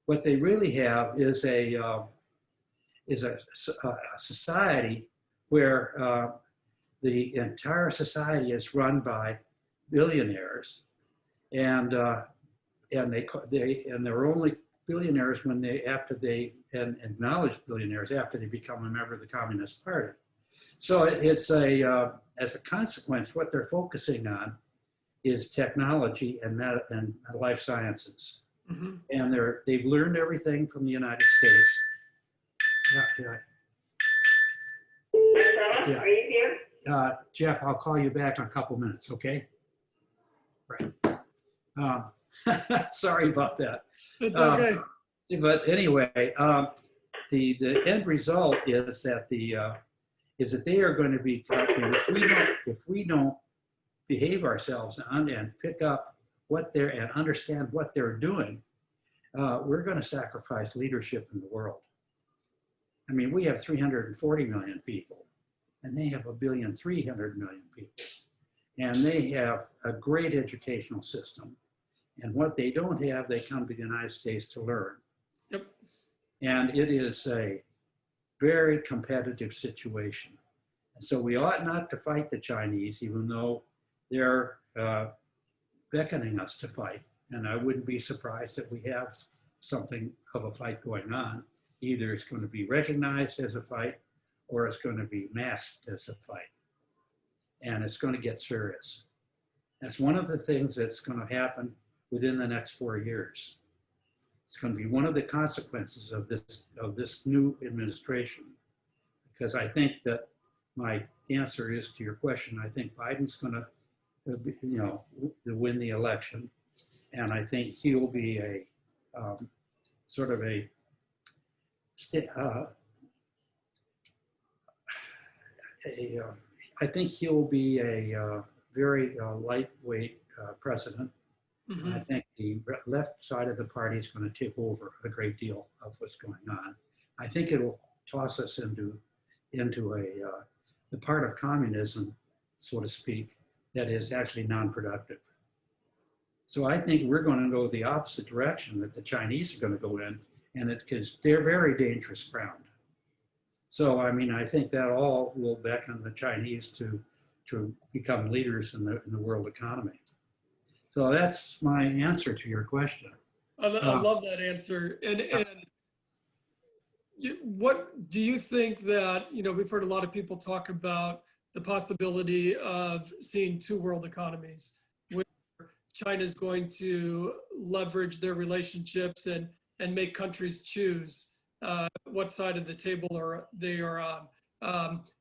What they really have is a society where the entire society is run by billionaires, and they're only billionaires when and acknowledged billionaires after they become a member of the Communist Party. So it's as a consequence, what they're focusing on is technology and life sciences. Mm-hmm. And they've learned everything from the United States. Marcella, are you here? Jeff, I'll call you back in a couple minutes, okay? Right. Sorry about that. It's okay. But anyway, the end result is that they are going to be, if we don't behave ourselves and pick up and understand what they're doing, we're going to sacrifice leadership in the world. I mean, we have 340 million people, and they have 1,300,000,000 people. And they have a great educational system. And what they don't have, they come to the United States to learn. Yep. And it is a very competitive situation. And so we ought not to fight the Chinese, even though they're beckoning us to fight. And I wouldn't be surprised if we have something of a fight going on. Either it's going to be recognized as a fight, or it's going to be masked as a fight. And it's going to get serious. That's one of the things that's going to happen within the next 4 years. It's going to be one of the consequences of this new administration. Because I think that my answer is to your question, I think Biden's going to, win the election. And I think he'll be I think he'll be a very lightweight president. Mm-hmm. I think the left side of the party is going to take over a great deal of what's going on. I think it'll toss us into the part of communism, so to speak, that is actually non-productive. So I think we're going to go the opposite direction that the Chinese are going to go in, and because they're very dangerous ground. So, I mean, I think that all will beckon the Chinese to become leaders in the world economy. So that's my answer to your question. I love that answer. And what do you think that, we've heard a lot of people talk about the possibility of seeing two world economies, where China's going to leverage their relationships and make countries choose what side of the table they are on.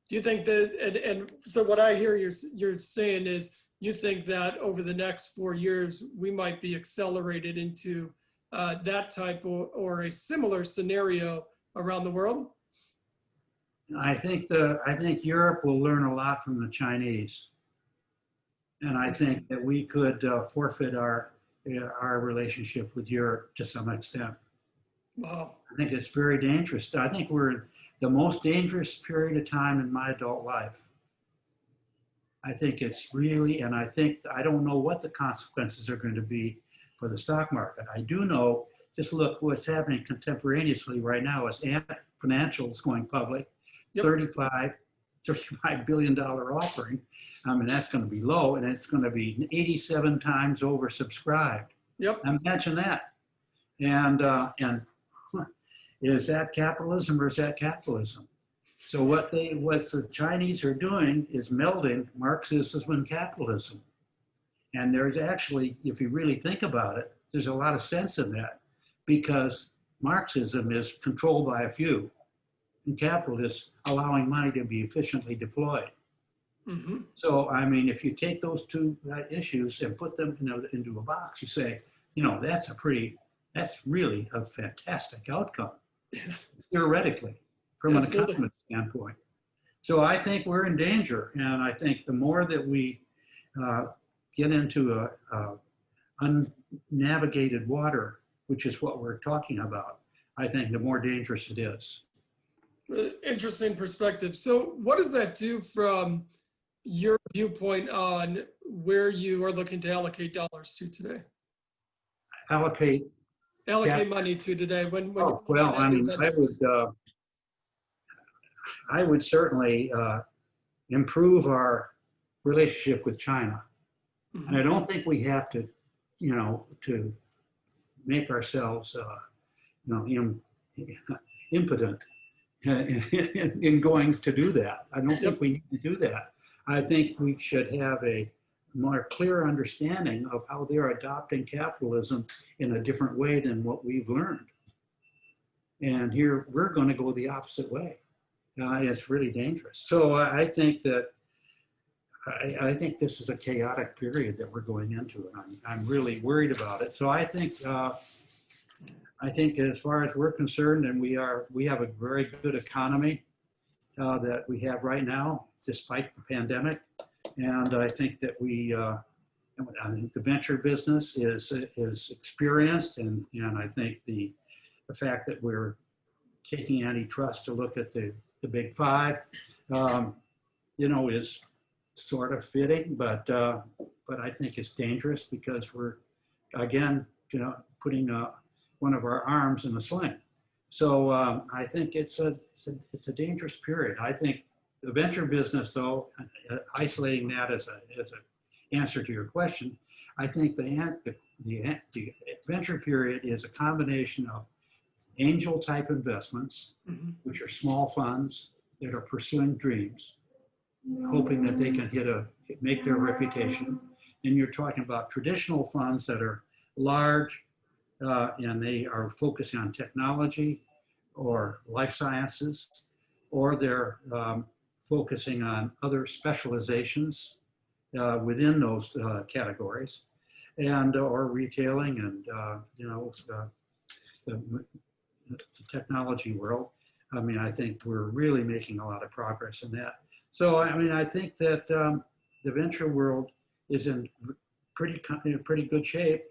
Do you think that, and so what I hear you're saying is you think that over the next 4 years, we might be accelerated into that type or a similar scenario around the world? I think Europe will learn a lot from the Chinese. And I think that we could forfeit our relationship with Europe to some extent. Wow. I think it's very dangerous. I think we're in the most dangerous period of time in my adult life. I think it's really, and I don't know what the consequences are going to be for the stock market. I do know, just look what's happening contemporaneously right now is Ant Financial is going public, yep. $35 billion offering. I mean, that's going to be low, and it's going to be 87 times oversubscribed. Yep. Imagine that. And is that capitalism or is that capitalism? So what the Chinese are doing is melding Marxism and capitalism. And there's actually, if you really think about it, there's a lot of sense in that, because Marxism is controlled by a few. and capital is allowing money to be efficiently deployed. Mm-hmm. So, I mean, if you take those two issues and put them into a box, you say, you know, that's really a fantastic outcome, theoretically, from an Absolutely. economic standpoint. So I think we're in danger. And I think the more that we get into a unnavigated water, which is what we're talking about, I think the more dangerous it is. Interesting perspective. So what does that do from your viewpoint on where you are looking to allocate dollars to today? Allocate. Allocate money to today when you're Oh, well, looking I at new mean, ventures. I would certainly improve our relationship with China. And I don't think we have to, you know, to make ourselves, you know, impotent in going to do that. I don't think we need to do that. I think we should have a more clear understanding of how they're adopting capitalism in a different way than what we've learned. And here we're going to go the opposite way. It's really dangerous. So I think that I think this is a chaotic period that we're going into, and I'm really worried about it. So I think as far as we're concerned, and we have a very good economy that we have right now, despite the pandemic, and I think that I think the venture business is experienced, and I think the fact that we're taking antitrust to look at the big five, you know, is sort of fitting, but I think it's dangerous because we're, again, you know, putting one of our arms in the sling. So I think it's a dangerous period. I think the venture business, though, isolating that as an answer to your question, I think the venture period is a combination of angel type investments, which are small funds that are pursuing dreams, hoping that they can make their reputation. And you're talking about traditional funds that are large and they are focusing on technology or life sciences, or they're focusing on other specializations within those categories, and or retailing and you know, the technology world. I mean, I think we're really making a lot of progress in that. So, I mean, I think that the venture world is in pretty good shape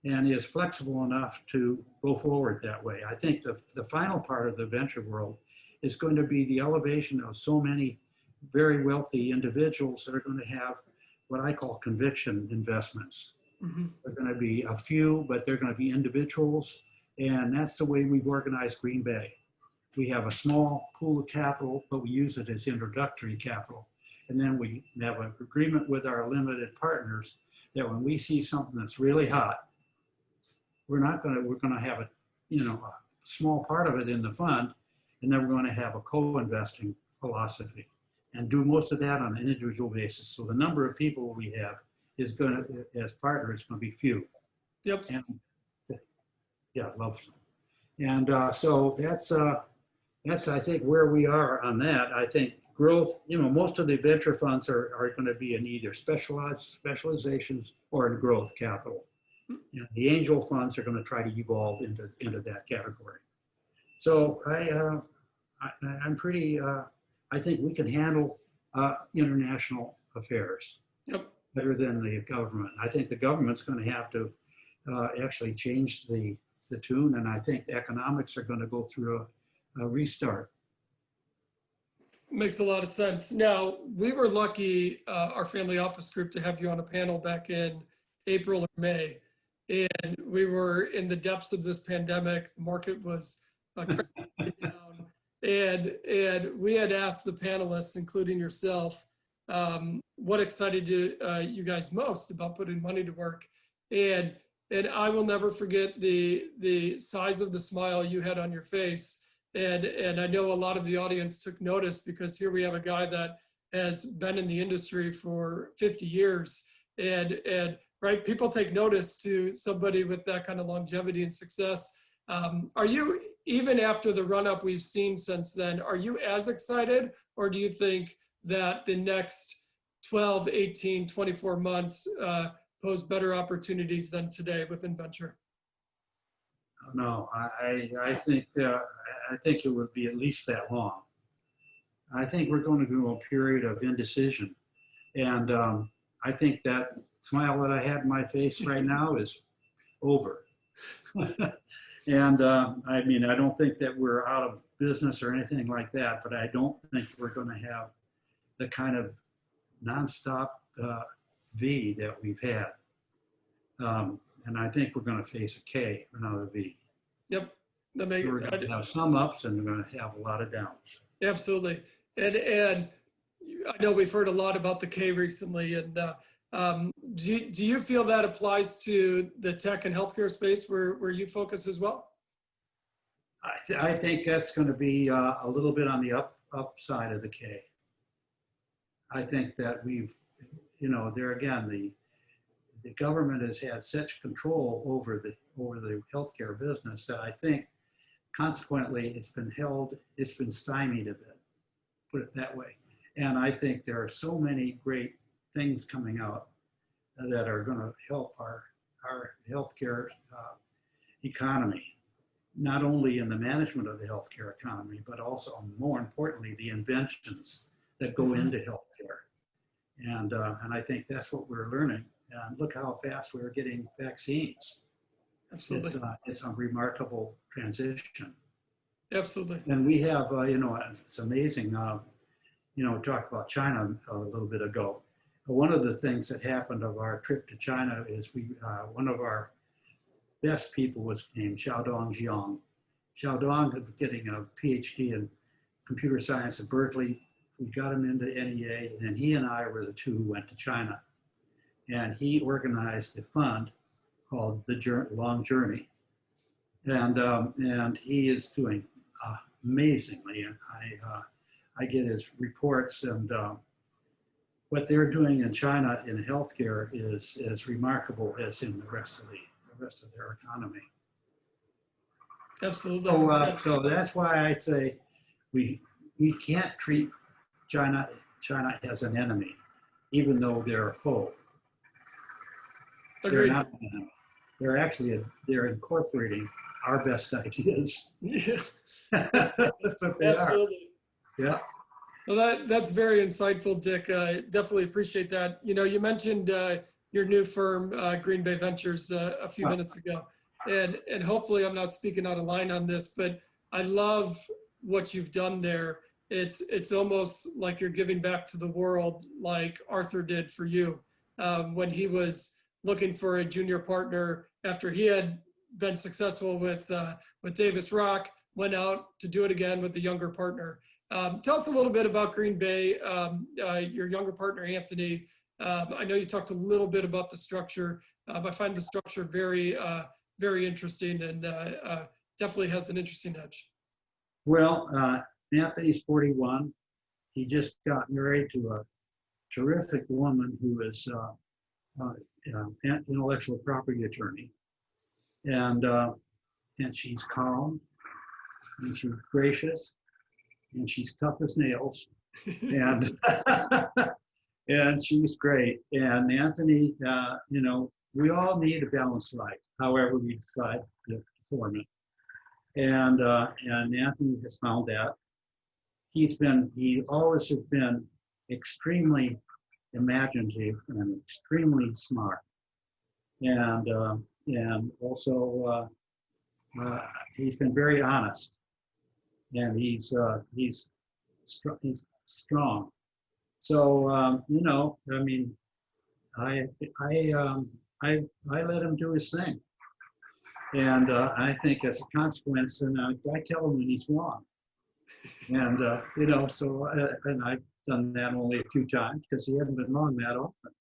and is flexible enough to go forward that way. I think the final part of the venture world is going to be the elevation of so many very wealthy individuals that are going to have what I call conviction investments. They're going to be a few, but they're going to be individuals. And that's the way we've organized Green Bay. We have a small pool of capital, but we use it as introductory capital. And then we have an agreement with our limited partners that when we see something that's really hot, we're going to have a, you know, a small part of it in the fund, and then we're going to have a co-investing philosophy and do most of that on an individual basis. So the number of people we have is going to, as partners, going to be few. Yep. And yeah, love. And so that's I think where we are on that. I think growth, you know, most of the venture funds are going to be in either specializations or in growth capital. You know, the angel funds are going to try to evolve into that category. So I'm pretty, I think we can handle international affairs better than the government. I think the government's going to have to actually change the tune, and I think the economics are going to go through a restart. Makes a lot of sense. Now, we were lucky, our family office group, to have you on a panel back in April or May. And we were in the depths of this pandemic. The market was down. And we had asked the panelists, including yourself, what excited you guys most about putting money to work. And I will never forget the size of the smile you had on your face. And I know a lot of the audience took notice, because here we have a guy that has been in the industry for 50 years. And right, people take notice to somebody with that kind of longevity and success. Are you, even after the run-up we've seen since then, are you as excited, or do you think that the next 12, 18, 24 months pose better opportunities than today within venture? No, I think it would be at least that long. I think we're going to go a period of indecision, and I think that smile that I had in my face right now is over. And I mean, I don't think that we're out of business or anything like that, but I don't think we're going to have the kind of nonstop V that we've had. And I think we're going to face a K, another V. Yep. We're going to have some ups and we're going to have a lot of downs. Absolutely. And I know we've heard a lot about the K recently. And do you feel that applies to the tech and healthcare space where you focus as well? I think that's going to be a little bit on the upside of the K. I think that we've, there again, the government has had such control over the healthcare business that I think consequently it's been stymied a bit, put it that way. And I think there are so many great things coming out that are going to help our healthcare economy, not only in the management of the healthcare economy, but also, more importantly, the inventions that go into healthcare. And I think that's what we're learning. And look how fast we're getting vaccines. Absolutely. It's a remarkable transition. Absolutely. And we have, it's amazing. We talked about China a little bit ago. One of the things that happened of our trip to China is one of our best people was named Xiaodong Jiang. Xiaodong was getting a PhD in computer science at Berkeley. We got him into NEA, and then he and I were the two who went to China. And he organized a fund called The Long Journey. And he is doing amazingly. And I get his reports, and what they're doing in China in healthcare is as remarkable as in the rest of their economy. Absolutely. So that's why I'd say we can't treat China as an enemy, even though they're a foe. Agreed. They're not an enemy. They're actually they're incorporating our best ideas. Yeah. But they Absolutely. are. Yeah. Well, that's very insightful, Dick. Definitely appreciate that. You mentioned your new firm, Green Bay Ventures, a few minutes ago, and hopefully I'm not speaking out of line on this, but I love what you've done there. It's almost like you're giving back to the world, like Arthur did for you when he was looking for a junior partner after he had been successful with Davis Rock, went out to do it again with a younger partner. Tell us a little bit about Green Bay, your younger partner, Anthony. I know you talked a little bit about the structure. I find the structure very, very interesting, and definitely has an interesting edge. Well, Anthony's 41. He just got married to a terrific woman who is intellectual property attorney. And she's calm, and she's gracious, and she's tough as nails, and and she's great. And Anthony, we all need a balanced life, however we decide to form it. And Anthony has found that. He always has been extremely imaginative and extremely smart, and also he's been very honest, and he's strong. So I mean, I let him do his thing, and I think as a consequence, and I tell him when he's wrong, and so and I've done that only a few times because he hasn't been wrong that often.